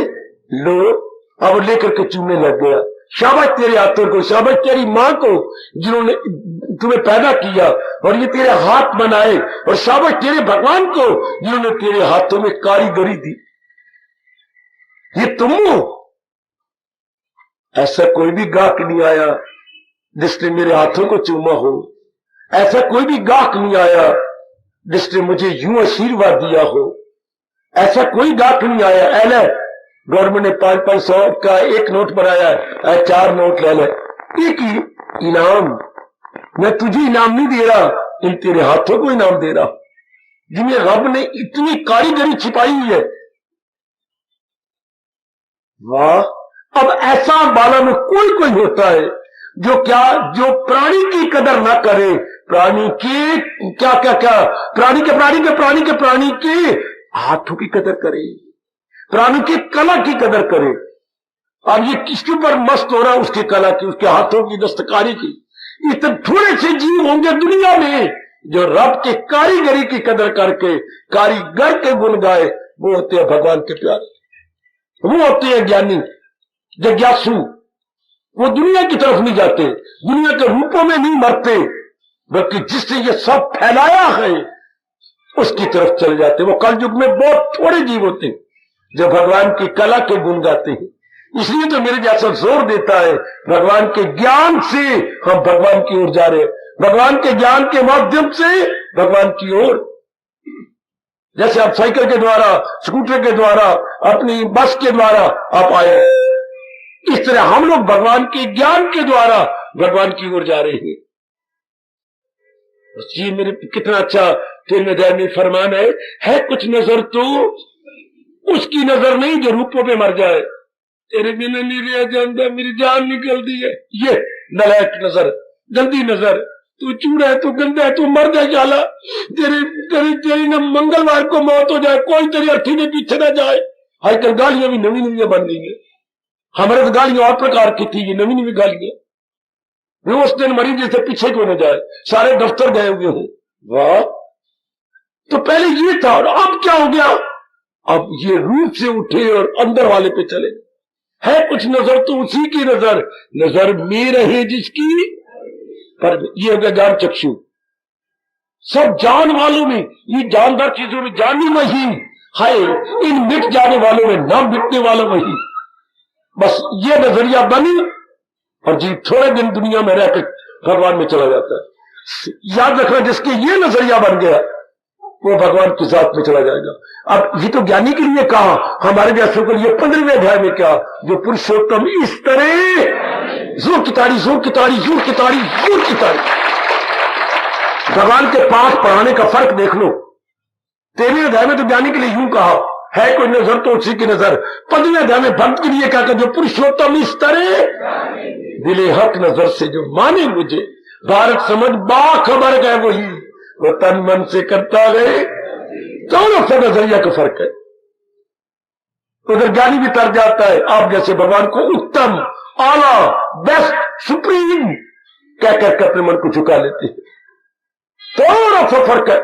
लो, अब लेकर के चूमने लग गया। शाबाश तेरे हाथों को, शाबाश तेरी मां को जिन्होंने तुम्हें पैदा किया और ये तेरे हाथ बनाए, और शाबाश तेरे भगवान को जिन्होंने तेरे हाथों में कारीगरी दी। ये तुम हो। ऐसा कोई भी गाहक नहीं आया जिसने मेरे हाथों को चूमा हो। ऐसा कोई भी गाहक नहीं आया जिसने मुझे यूं आशीर्वाद दिया हो। ऐसा कोई गाहक नहीं आया। एले गवर्नमेंट ने 500 का एक नोट बनाया है, 4 नोट ले ले, एक ही इनाम। मैं तुझे इनाम नहीं दे रहा, इन तेरे हाथों को इनाम दे रहा, जिन्हें रब ने इतनी कारीगरी छिपाई हुई है। वाह! अब ऐसा बाला में कोई कोई होता है जो जो प्राणी की कदर ना करे, प्राणी के प्राणी के हाथों की कदर करे, प्राणी की कला की कदर करे। और ये किसके ऊपर मस्त हो रहा है? उसकी कला की, उसके हाथों की, दस्तकारी की। इतने थोड़े से जीव होंगे दुनिया में जो रब के कारीगरी की कदर करके कारीगर के गुण गाए। वो होते हैं भगवान के प्यारे, वो होते हैं ज्ञानी, जिज्ञासु। वो दुनिया की तरफ नहीं जाते, दुनिया के रूपों में नहीं मरते, बल्कि जिसने ये सब फैलाया है उसकी तरफ चले जाते। वो कलयुग में बहुत थोड़े जीव होते हैं जो भगवान की कला के गुण गाते हैं। इसलिए तो मेरे जैसा जोर देता है, भगवान के ज्ञान से हम भगवान की ओर जा रहे हैं, भगवान के ज्ञान के माध्यम से भगवान की ओर। जैसे आप साइकिल के द्वारा, स्कूटर के द्वारा, अपनी बस के द्वारा आप आए, इस तरह हम लोग भगवान के ज्ञान के द्वारा भगवान की ओर जा रहे हैं। ये मेरे कितना अच्छा 13वें अध्याय में फरमान है कुछ नजर तो उसकी नजर नहीं जो रूपों पे मर जाए। तेरे बिना नहीं रह जाता, मेरी जान निकलती है। ये नलायक नजर, गंदी नजर, तू चूड़ा है, तू गंदा है, तू मर जाए जाला, तेरी न मंगलवार को मौत हो जाए, कोई तेरी अर्थी के पीछे ना जाए। आजकल गालियां भी नवी नवी बन गई है। हमारे तो गालियां और प्रकार की थी, ये नवी नवी गालियां। वो उस दिन मरीज जैसे पीछे क्यों न जाए, सारे दफ्तर गए हुए हूं। वाह! तो पहले ये था और अब क्या हो गया? अब ये रूप से उठे और अंदर वाले पे चले। है कुछ नजर तो उसी की नजर, नजर में रहे जिसकी पर। ये हो गया ज्ञान चक्षु। सब जान वालों में, ये जानदार चीजों में जानी वही है, इन मिट जाने वालों में न मिटने वाला वही। बस ये नजरिया बनी और जी थोड़े दिन दुनिया में रहकर भगवान में चला जाता है। याद रखना, जिसके ये नजरिया बन गया वो भगवान की जात में चला जाएगा। अब ये तो ज्ञानी के लिए कहा, हमारे जैसों के लिए 15वें अध्याय में क्या, जो पुरुषोत्तम इस तरह जोर की ताड़ी, जोर की ताड़ी, जोर की ताड़ी, जोर की ताड़ी। भगवान के पास पढ़ाने का फर्क देख लो। 13वें अध्याय में तो ज्ञानी के लिए यूं कहा, है कोई नजर तो उसी की नजर। 15वें अध्याय में भक्त के लिए क्या, जो पुरुषोत्तम इस तरह दिले हक नजर से जो माने मुझे, भारत समझ बाखबर गए वही, वो तन मन से करता रहे। दोनों से नजरिया का फर्क है। उधर ज्ञानी भी तर जाता है, आप जैसे भगवान को उत्तम, आला, बेस्ट, सुप्रीम कह करके अपने मन को झुका लेते हैं। दोनों से फर्क है।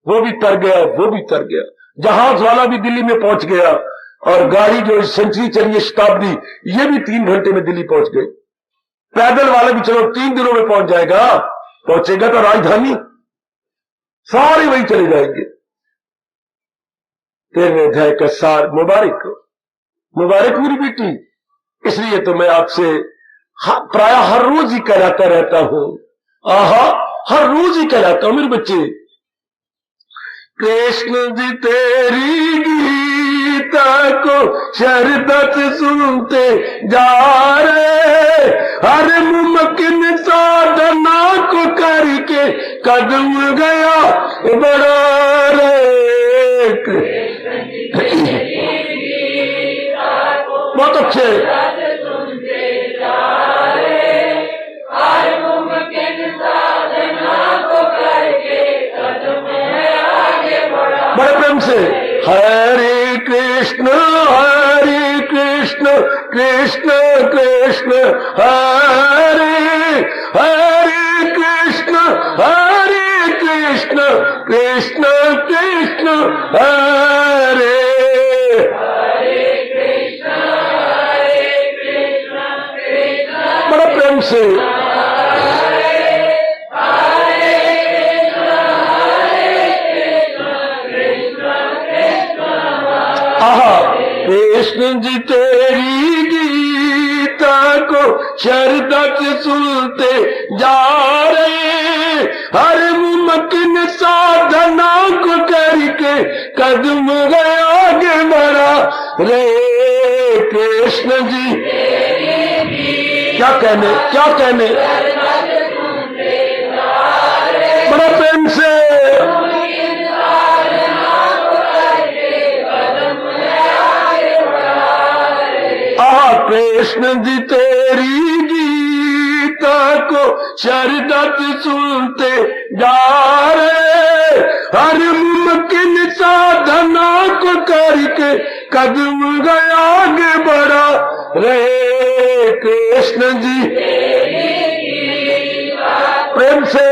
वो भी तर गया, वो भी तर गया। जहाज वाला भी दिल्ली में पहुंच गया और गाड़ी जो सेंचुरी चली है शताब्दी, ये भी 3 घंटे में दिल्ली पहुंच गई। पैदल वाला भी चलो 3 दिनों में पहुंच जाएगा, पहुंचेगा तो राजधानी, सारे वही चले जाएंगे। 13वें अध्याय का सार मुबारक हो, मुबारक मेरी बेटी। इसलिए तो मैं आपसे प्राय हर रोज ही कहलाता रहता हूं, आहा, हर रोज ही कहलाता हूं मेरे बच्चे। कृष्ण जी तेरी गीत गीता को श्रद्धा से सुनते जा रहे, हर मुमकिन साधना को करके कदम गया बढ़ा रहे। बहुत अच्छे। बड़े प्रेम से हरे कृष्ण कृष्ण कृष्ण हरे हरे, कृष्ण कृष्ण कृष्ण हरे। बड़ा प्रेम से कृष्ण जी तेरी गीता को श्रद्धा से सुनते जा रहे, हर मुमकिन साधना को करके कदम गया आगे बढ़ा रे। कृष्ण जी क्या कहने बड़ा प्रेम से कृष्ण जी तेरी गीता को श्रद्धा से सुनते जा रहे, हर मुमकिन साधना को करके कदम गया आगे बढ़ा रहे। कृष्ण जी प्रेम से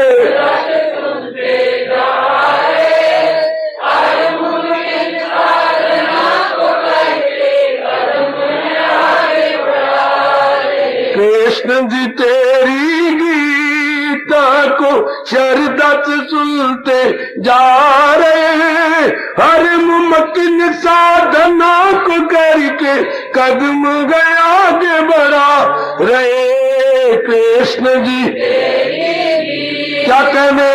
कृष्ण जी तेरी गीता को श्रद्धा से सुनते जा रहे, हर मुमकिन साधना को करके कदम गया आगे बढ़ा रहे। कृष्ण जी क्या कहने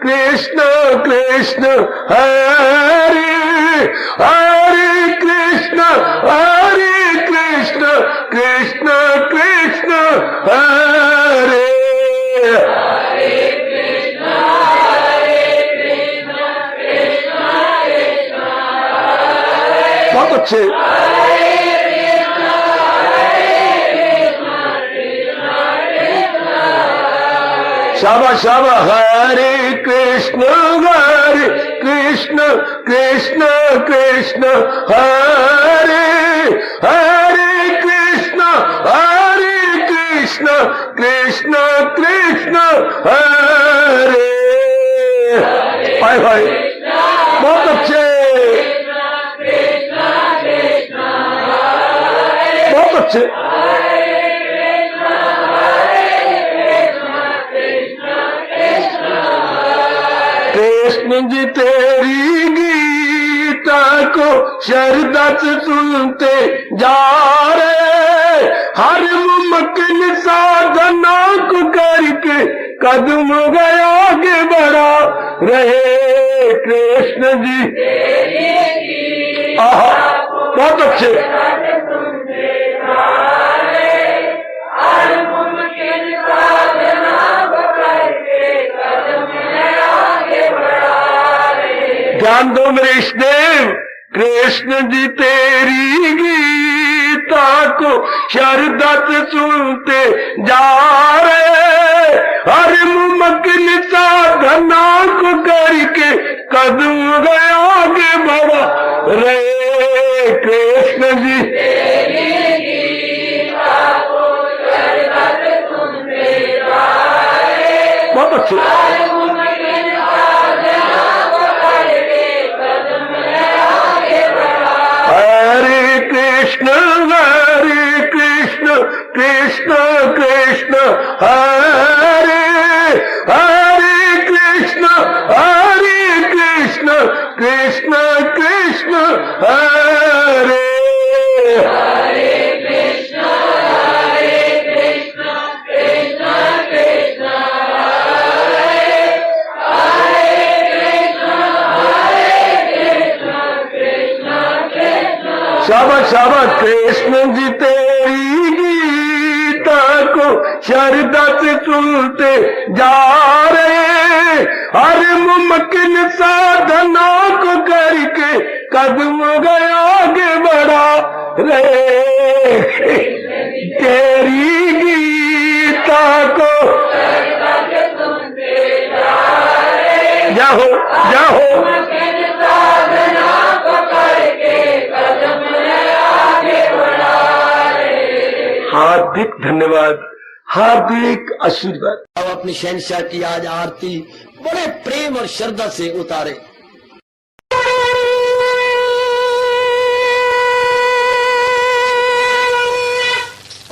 कृष्ण कृष्ण हरे हरे, कृष्ण कृष्ण कृष्ण हरे। बहुत अच्छे। शाबाश शाबाश। हरे कृष्ण कृष्ण कृष्ण हरे हरे, कृष्ण कृष्ण कृष्ण हरे। हाय हाय बहुत अच्छे बहुत अच्छे। कृष्ण जी तेरी गीता को श्रद्धा से सुनते जा रहे, हर मुमकिन साधना को करके कदम गया आगे बढ़ा रहे। कृष्ण जी आहा बहुत अच्छे। ध्यान दो मेरे इष्टदेव, कृष्ण जी तेरी गीता को श्रद्धा से सुनते जा रहे, हर मुमकिन साधना को करके कदम गया आगे बढ़ा रहे। कृष्ण जी तेरी गीता को श्रद्धा से सुनते जा रहे, बहुत अच्छे। हरे कृष्ण कृष्ण कृष्ण हरे हरे, कृष्ण कृष्ण कृष्ण हरे। शाबाश शाबाश कृष्ण जी तेरी गीता को श्रद्धा से सुनते जा रहे, हर मुमकिन साधनों को करके कदम गए आगे बढ़ा रहे। तेरी गीता को जाहो जाहो हार्दिक धन्यवाद, हार्दिक आशीर्वाद। अब अपनी शहंशाह की आज आरती बड़े प्रेम और श्रद्धा से उतारे।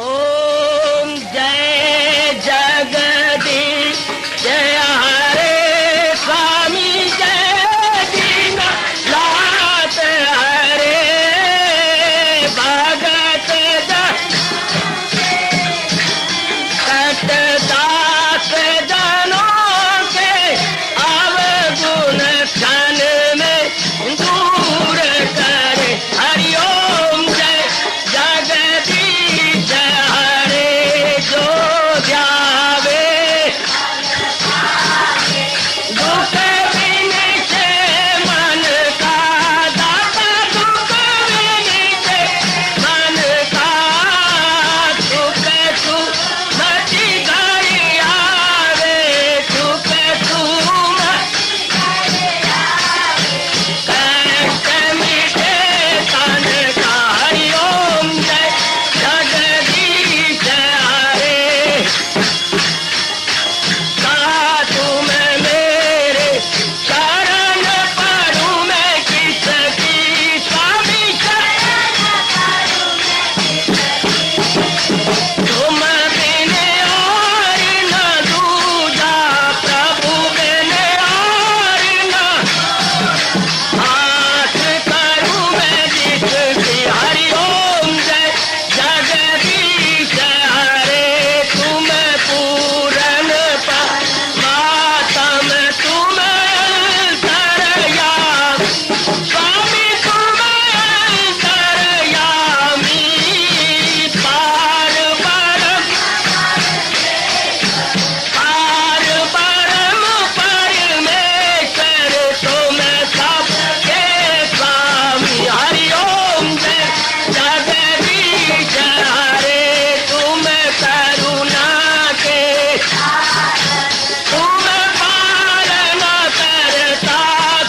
ओम जय जगदीश जय हरे स्वामी जय दीना लात हरे भगत दास जनों के अवगुण क्षण में दूर करे। हरिओम जय जगदीश हरे जो ध्यावे दुख बिन से मन का दाता, दुख बिन से मन का सुख तू मची गई आवे, सुख तू कष्ट मिटे तन का। हरिओम जय जगदीश हरे कहा तुम मेरे शरण पड़ूं मैं किसकी स्वामी तुम बिन और न दूजा, प्रभु बिन और न हाथ करूं मैं जिसकी। हरिओम जय जगदीश हरे तुम पूरन मातम तुम तरया स्वामी तुम तरयामी पार परम परमेश्वर तुम सबके स्वामी। हरिओम जय जगदीश हरे तुम करुणा के तुम पालन करता,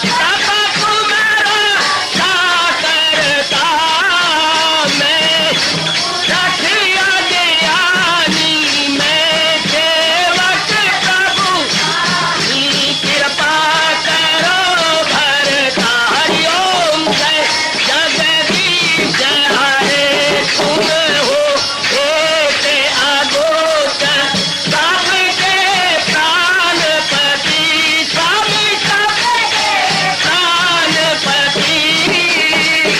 सब तुम रक्षा करता। मैं रखिया ज्ञानी मैं सेवक प्रभु की कृपा करो भरता। हरिओम जय जगदीश हरे तुम हो एक अगोचर सबके प्राणपति, स्वामी सबके प्राणपति।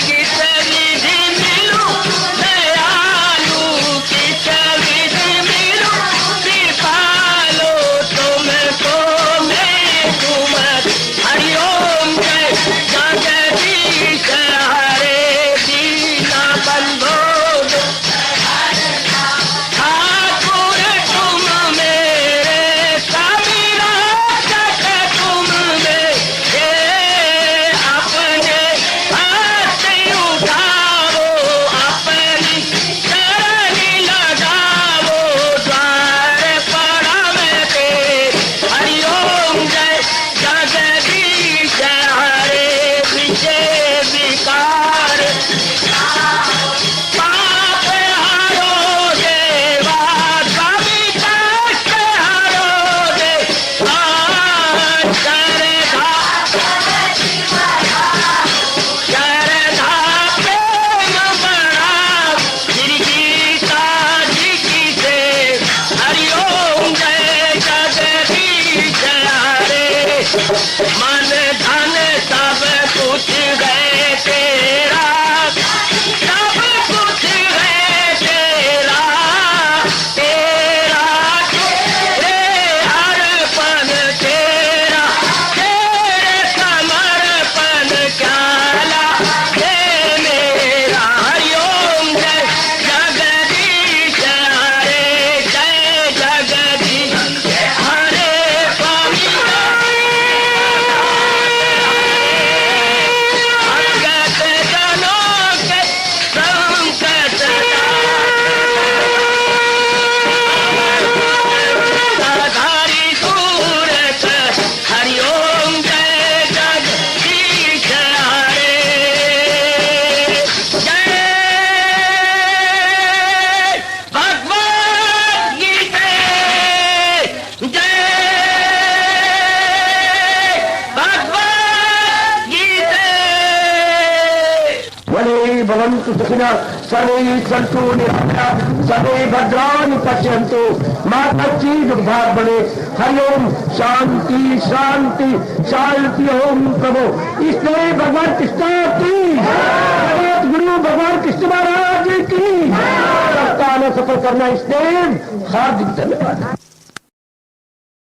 किस विधि मिलूं दयालु, किस विधि मिलूं कृपालु, तुमको मैं तुम। हरिओम जय जगदीश हरे दीना बंधो ठाकुर तुम मेरे स्वामी रक्षक तुम मेरे, अपने हस्ते उठाओ अपनी शरण लगाओ, द्वार पड़ा मैं तेरे। हरिओम जय जगदीश हरे विजय विकार पाप हारो देवा, स्वामी कष्ट हारो देवा। श्रद्धा प्रेम बड़ा गिरगिता जी की से। हरिओम जय जगदीश हरे मन धन सब कुछ है तेरा, सब कुछ है तेरा, तेरा तेरे अर्पण तेरा, तेरे समर्पण क्या लागे मेरा। भवन्तु सुखिनः सर्वे सन्तु निरामयाः सर्वे भद्राणि पश्यन्तु मां कश्चित् दुर्भाग् बने। हरिओम शांति शांति शांति। ओम प्रभु इसलिए भगवान कृष्ण की जगत गुरु भगवान कृष्ण महाराज की सप्ताह में सफल करना इसलिए हार्दिक धन्यवाद।